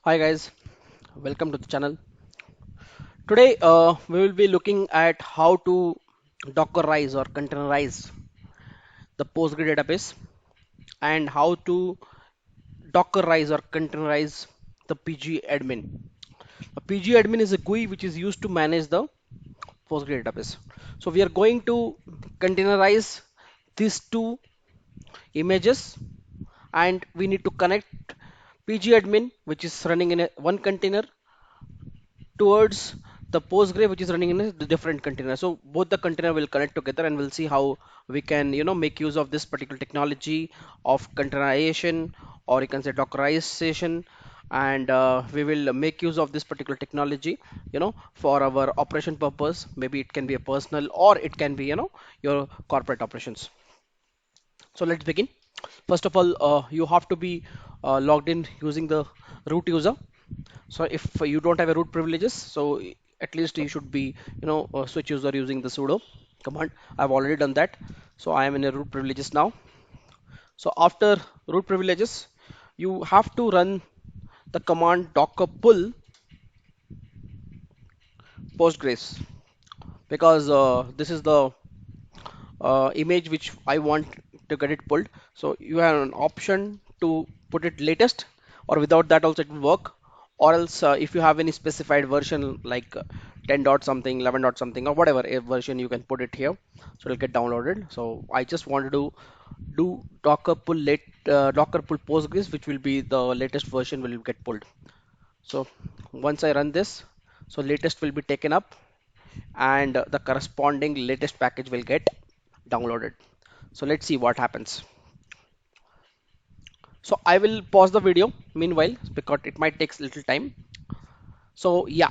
Hi guys, welcome to the channel. Today we will be looking at how to Dockerize or containerize the Postgres database and how to Dockerize or containerize the Pgadmin. A Pgadmin is a GUI which is used to manage the Postgres database. So we are going to containerize these two images and we need to connect Pgadmin which is running in one container towards the Postgre which is running in a different container. So both the container will connect together and we'll see how we can make use of this particular technology of containerization, or you can say Dockerization, and we will make use of this particular technology for our operation purpose. Maybe it can be a personal or it can be your corporate operations. So let's begin. First of all, you have to be logged in using the root user. So if you don't have a root privileges, so at least you should be a switch user using the sudo command. I've already done that, so I am in a root privileges now. So after root privileges, you have to run the command docker pull postgres, because this is the image which I want to get it pulled. So you have an option to put it latest, or without that also it will work. Or else if you have any specified version like 10 dot something, 11 dot something, or whatever a version, you can put it here. So it'll get downloaded. So I just wanted to do docker pull postgres, which will be the latest version will get pulled. So once I run this, so latest will be taken up and the corresponding latest package will get downloaded. So let's see what happens. So I will pause the video meanwhile because it might take a little time. So yeah,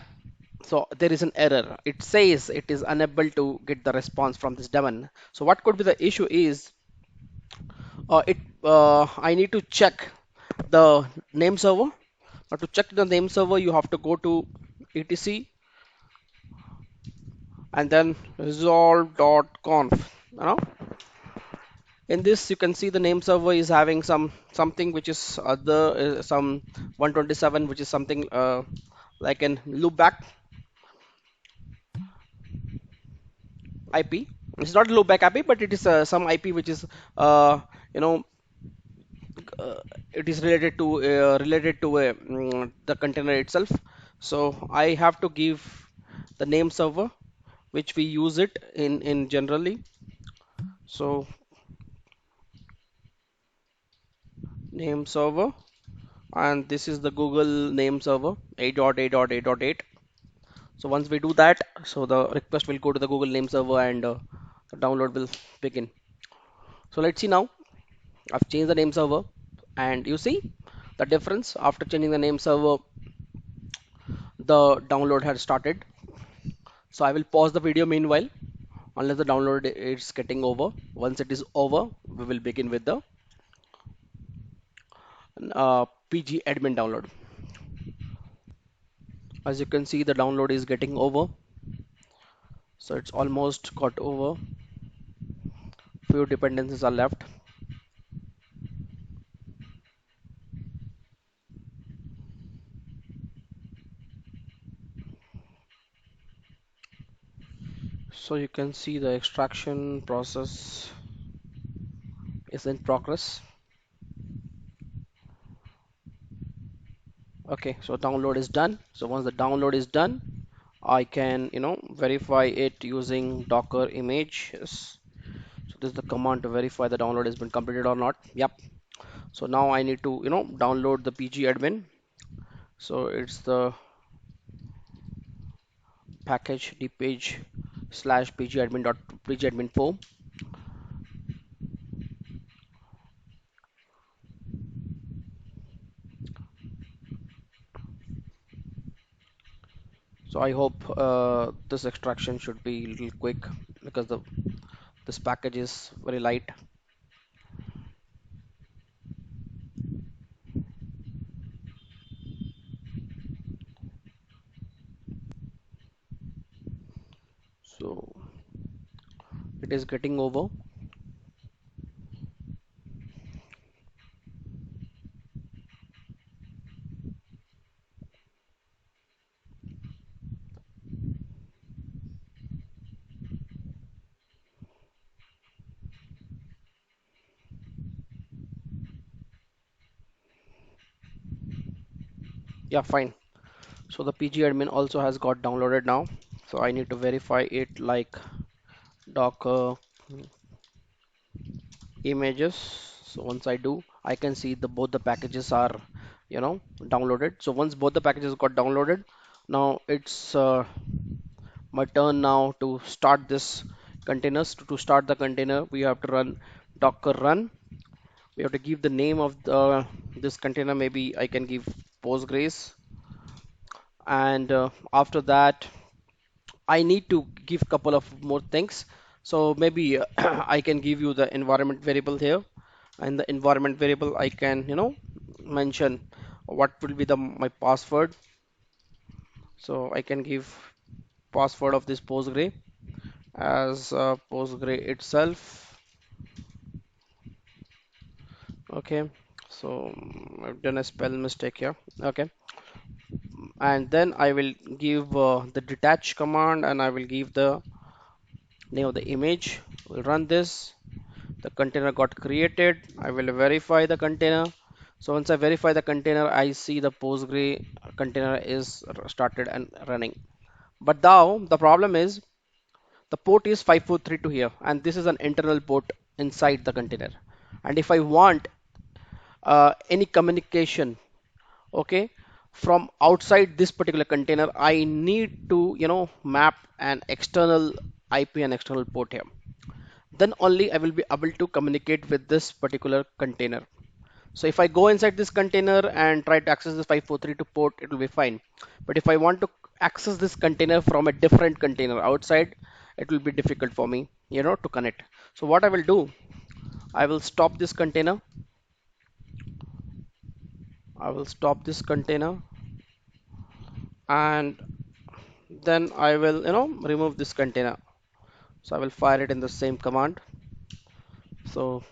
so there is an error. It says it is unable to get the response from this daemon. So what could be the issue is it I need to check the name server. Now to check the name server, you have to go to etc and then resolve.conf. In this you can see the name server is having something which is other some 127, which is something like an loopback IP. It's not a loopback IP, but it is some IP which is you know it is related to the container itself. So I have to give the name server which we use it in generally. So name server, and this is the Google name server 8.8.8.8. So once we do that, so the request will go to the Google name server and the download will begin. So let's see now. I've changed the name server and you see the difference after changing the name server, the download has started. So I will pause the video meanwhile unless the download is getting over. Once it is over, we will begin with the Pgadmin download. As you can see, the download is getting over. So it's almost got over. Few dependencies are left. So you can see the extraction process is in progress. Okay, so download is done. So once the download is done, I can verify it using docker images. So this is the command to verify the download has been completed or not. Yep. So now I need to download the Pgadmin. So it's the package dpage slash pgadmin.pgadmin4. So I hope this extraction should be a little quick because this package is very light. So it is getting over. Yeah, fine. So the Pgadmin also has got downloaded now. So I need to verify it like Docker images. So once I do, I can see the both the packages are, downloaded. So once both the packages got downloaded, now it's my turn now to start this containers. To start the container, we have to run Docker run. We have to give the name of the this container. Maybe I can give Postgres, and after that I need to give couple of more things. So maybe I can give you the environment variable here, and the environment variable I can mention what will be the my password. So I can give password of this Postgre as Postgre itself. Okay, so I've done a spell mistake here. Okay, and then I will give the detach command, and I will give the name of the image. We'll run this. The container got created. I will verify the container. So once I verify the container, I see the Postgre container is started and running. But now the problem is the port is 5432 here, and this is an internal port inside the container. And if I want any communication, okay, from outside this particular container, I need to map an external IP and external port here. Then only I will be able to communicate with this particular container. So if I go inside this container and try to access this 5432 port, it will be fine. But if I want to access this container from a different container outside, it will be difficult for me, to connect. So what I will do, I will stop this container. I will stop this container, and then I will, remove this container. So I will fire it in the same command. So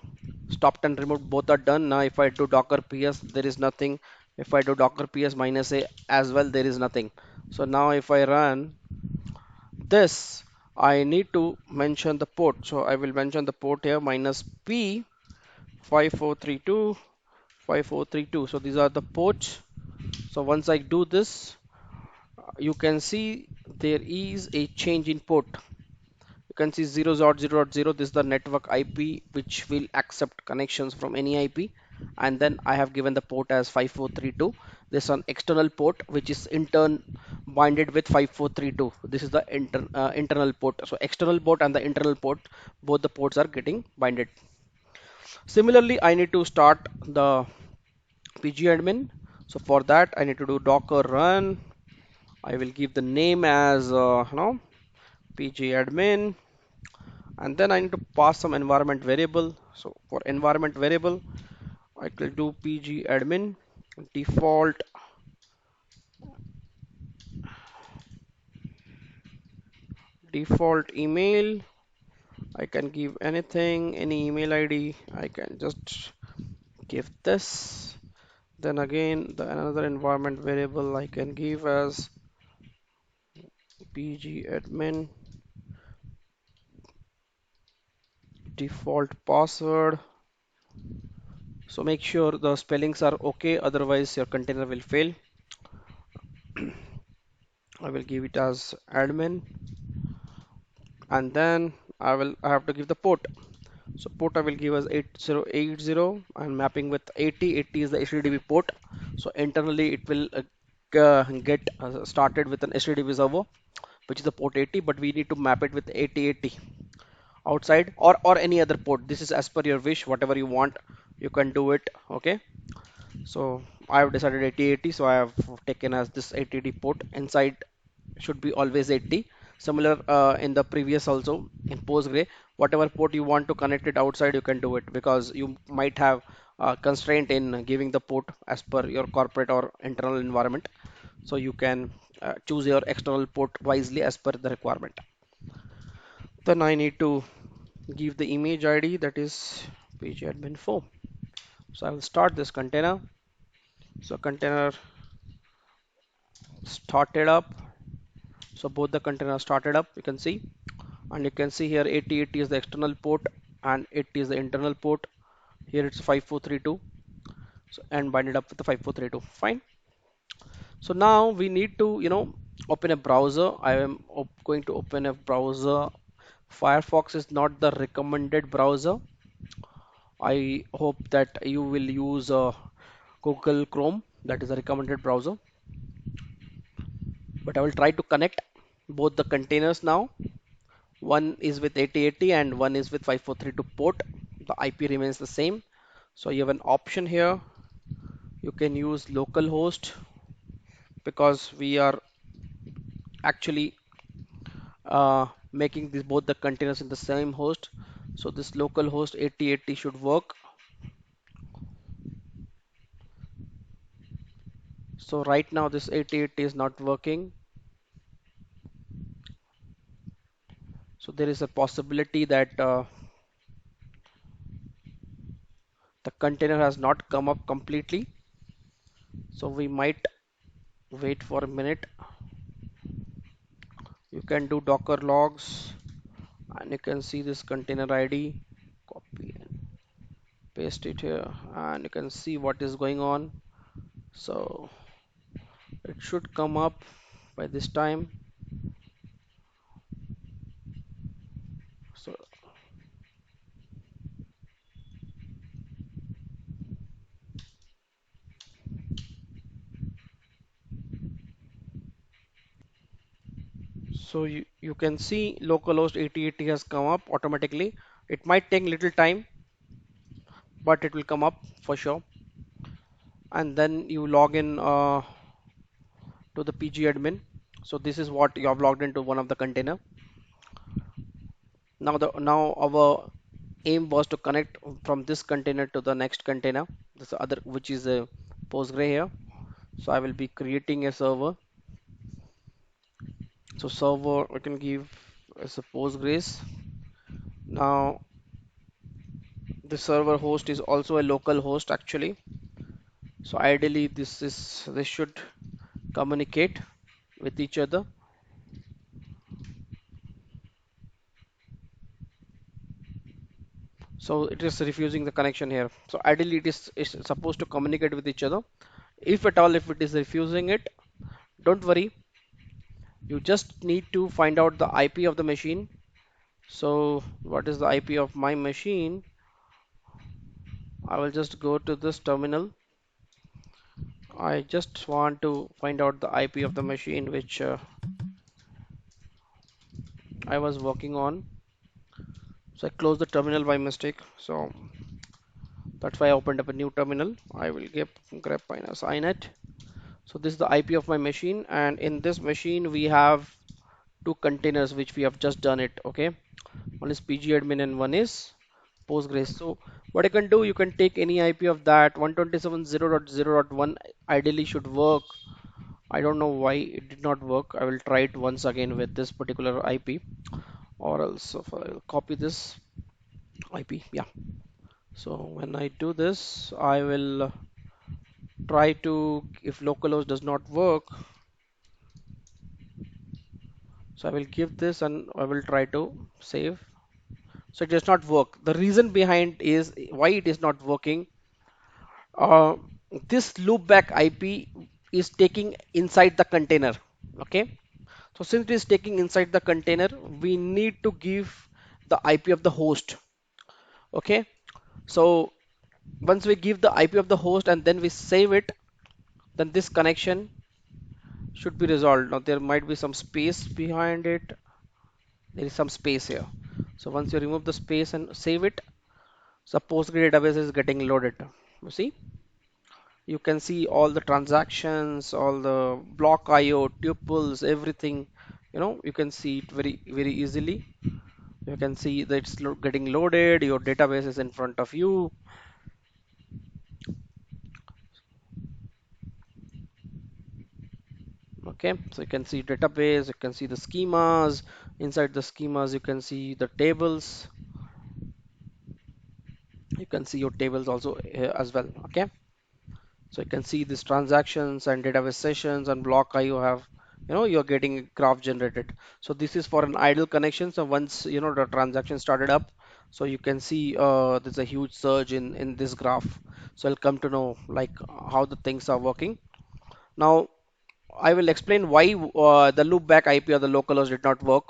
stopped and removed both are done. Now if I do docker ps, there is nothing. If I do docker ps -a as well, there is nothing. So now if I run this, I need to mention the port. So I will mention the port here -p 5432 5432. So these are the ports. So once I do this, you can see there is a change in port. You can see 0.0.0. This is the network IP which will accept connections from any IP. And then I have given the port as 5432. This is an external port which is in turn binded with 5432. This is the internal port. So external port and the internal port, both the ports are getting binded. Similarly, I need to start the pgadmin. So for that, I need to do docker run. I will give the name as pgadmin, and then I need to pass some environment variable. So for environment variable, I will do pgadmin default email. I can give anything, any email ID. I can just give this. Then again, the another environment variable I can give as pgadmin default password. So make sure the spellings are okay, otherwise your container will fail. I will give it as admin, and then I have to give the port. So port I will give as 8080 and mapping with 80. 80 is the HTTP port. So internally it will get started with an HTTP server, which is the port 80, but we need to map it with 8080 outside, or any other port. This is as per your wish, whatever you want, you can do it. Okay. So I have decided 8080, so I have taken as this 8080 port. Inside should be always 80. Similar in the previous also in Postgre, whatever port you want to connect it outside, you can do it, because you might have constraint in giving the port as per your corporate or internal environment. So you can choose your external port wisely as per the requirement. Then I need to give the image ID, that is pgadmin4. So I will start this container. So container started up. So both the containers started up, you can see, and you can see here 8080 is the external port and 80 is the internal port. Here it's 5432, so, and bind it up with the 5432. Fine. So now we need to open a browser. I am going to open a browser. Firefox is not the recommended browser. I hope that you will use Google Chrome, that is a recommended browser. But I will try to connect both the containers now. One is with 8080 and one is with 5432 port. The IP remains the same. So you have an option here. You can use localhost because we are actually making this both the containers in the same host. So this localhost 8080 should work. So right now this 8080 is not working. So there is a possibility that the container has not come up completely. So we might wait for a minute. You can do Docker logs and you can see this container ID. Copy and paste it here and you can see what is going on. So it should come up by this time. So you can see localhost 8080 has come up automatically. It might take little time, but it will come up for sure. And then you log in to the Pgadmin. So this is what you have logged into one of the container. Now our aim was to connect from this container to the next container, this other which is a Postgre here. So I will be creating a server. So server I can give as a Postgres. Now the server host is also a local host actually. So ideally this should communicate with each other. So it is refusing the connection here. So ideally is supposed to communicate with each other. If at all if it is refusing it, don't worry. You just need to find out the IP of the machine. So what is the IP of my machine? I will just go to this terminal. I just want to find out the IP of the machine which I was working on. So I closed the terminal by mistake. So that's why I opened up a new terminal. I will get grep minus inet. So this is the IP of my machine, and in this machine we have two containers which we have just done it. Okay, one is pgadmin and one is Postgres. So what I can do, you can take any IP of that. 127.0.0.1 ideally should work. I don't know why it did not work. I will try it once again with this particular IP, or else if I will copy this IP. Yeah. So when I do this, I will try to, if localhost does not work, so I will give this and I will try to save. So it does not work. The reason behind is why it is not working. Uh, this loopback IP is taking inside the container. Okay. So since it is taking inside the container, we need to give the IP of the host. Okay. So once we give the IP of the host and then we save it, then this connection should be resolved. Now there might be some space behind it. There is some space here. So once you remove the space and save it, the Postgres database is getting loaded. You see, you can see all the transactions, all the block IO, tuples, everything. You can see it very easily. You can see that it's getting loaded. Your database is in front of you. Okay, so you can see database. You can see the schemas. Inside the schemas, you can see the tables. You can see your tables also here as well. Okay. So you can see these transactions and database sessions and block IO have, you're getting a graph generated. So this is for an idle connection. So once, the transaction started up, so you can see there's a huge surge in this graph. So I'll come to know like how the things are working. Now, I will explain why the loopback IP or the localhost did not work.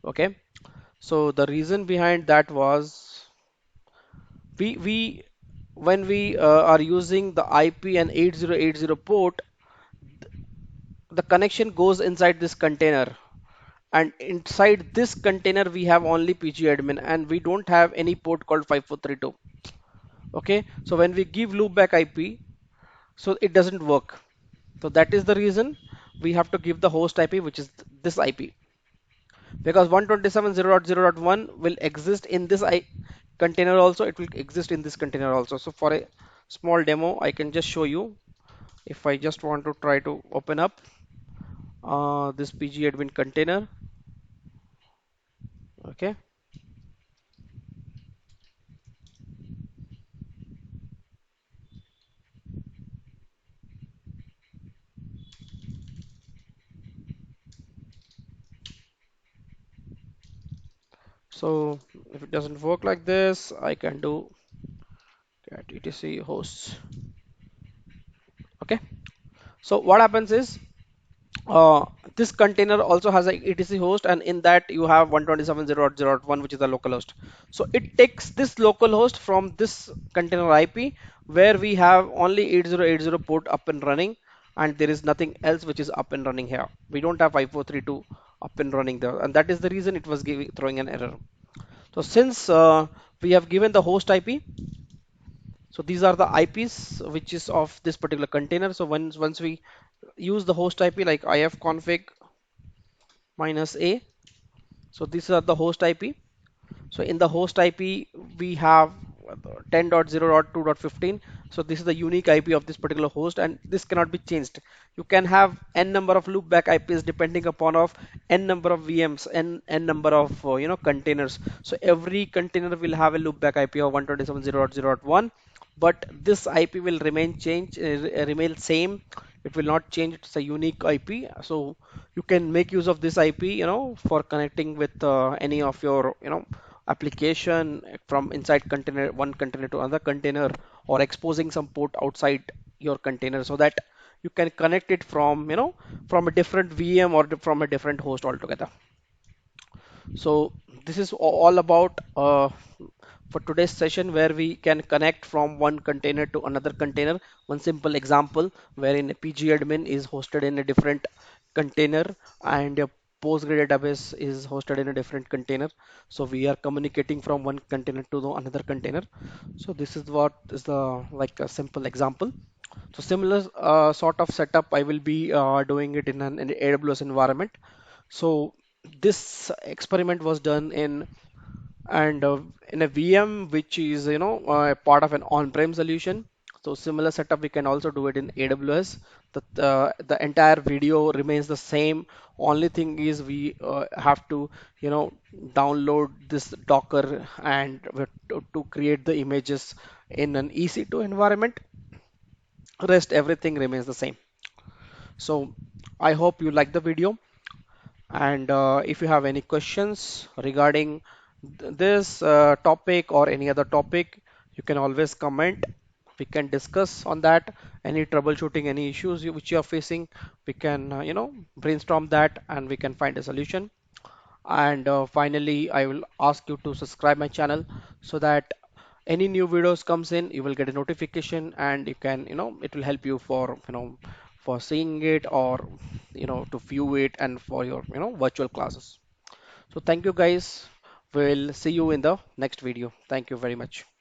Okay. So the reason behind that was we when we are using the IP and 8080 port, the connection goes inside this container, and inside this container we have only Pgadmin and we don't have any port called 5432. Okay, so when we give loopback IP, so it doesn't work. So that is the reason we have to give the host IP, which is this IP, because 127.0.0.1 will exist in this container also. It will exist in this container also. So for a small demo, I can just show you. If I just want to try to open up this Pgadmin container, okay. So if it doesn't work like this, I can do cat etc hosts. Okay. So what happens is uh, this container also has a etc host, and in that you have 127.0.0.1, which is the local host. So it takes this local host from this container IP where we have only 8080 port up and running, and there is nothing else which is up and running here. We don't have 5432 up and running there, and that is the reason it was giving throwing an error. So since we have given the host IP, so these are the IPs which is of this particular container. So once we use the host IP like ifconfig -a, so these are the host IP. So in the host IP, we have 10.0.2.15. So this is the unique IP of this particular host, and this cannot be changed. You can have n number of loopback IPs depending upon of n number of VMs, n number of containers. So every container will have a loopback IP of 127.0.0.1, but this IP will remain same. It will not change. It's a unique IP. So you can make use of this IP, for connecting with any of your, application from inside container, one container to another container, or exposing some port outside your container, so that you can connect it from, from a different VM or from a different host altogether. So this is all about for today's session, where we can connect from one container to another container. One simple example wherein a Pgadmin is hosted in a different container and a Postgres database is hosted in a different container. So we are communicating from one container to the another container. So this is what is the like a simple example. So similar sort of setup, I will be doing it in an AWS environment. So this experiment was done in a VM which is part of an on-prem solution. So similar setup we can also do it in AWS. The entire video remains the same. Only thing is we have to download this Docker and to create the images in an EC2 environment. Rest everything remains the same. So I hope you like the video. And if you have any questions regarding this topic or any other topic, you can always comment. We can discuss on that. Any troubleshooting, any issues which you are facing, we can, brainstorm that and we can find a solution. And finally, I will ask you to subscribe my channel so that any new videos comes in, you will get a notification, and you can, it will help you for, for seeing it, or, to view it, and for your, virtual classes. So thank you guys. We'll see you in the next video. Thank you very much.